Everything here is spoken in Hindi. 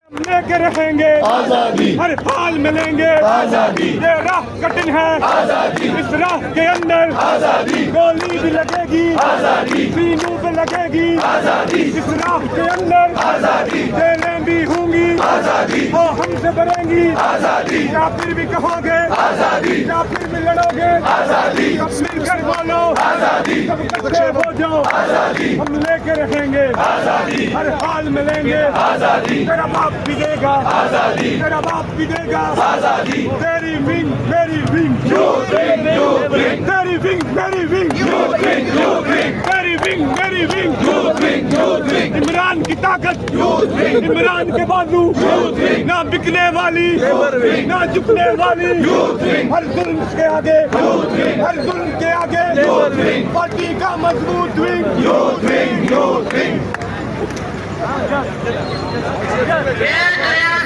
लेके रहेंगे आजादी, हर हाल मिलेंगे आजादी, ये राह कठिन है आजादी, इस राह के अंदर आजादी, गोली भी लगेगी आजादी, सीनों पे लगेगी आजादी, इस राह के अंदर आजादी, जेलें भी होंगी आजादी, वो हमसे भरेंगी आजादी, या फिर भी कहोगे आजादी, या फिर भी लड़ोगे आजादी, सब मिलकर बोलो आजादी, सब इकट्ठे हो जाओ आजादी, हम लेके रहेंगे आजादी, हर हाल मिलेंगे आजादी, तेरा बाप भी देगा आजादी, तेरा बाप भी देगा आजादी, तेरी विंग मेरी wing you bring, you bring, तेरी विंग मेरी wing you bring, you bring, तेरी विंग मेरी wing you bring, you bring, Imran की ताकत you bring, इमरान के बाजू ना बिकने वाली ना झुकने वाली हर जुल्म के आगे हर जुल्म के आगे पार्टी का मजबूत wing you bring, you bring. Yeah,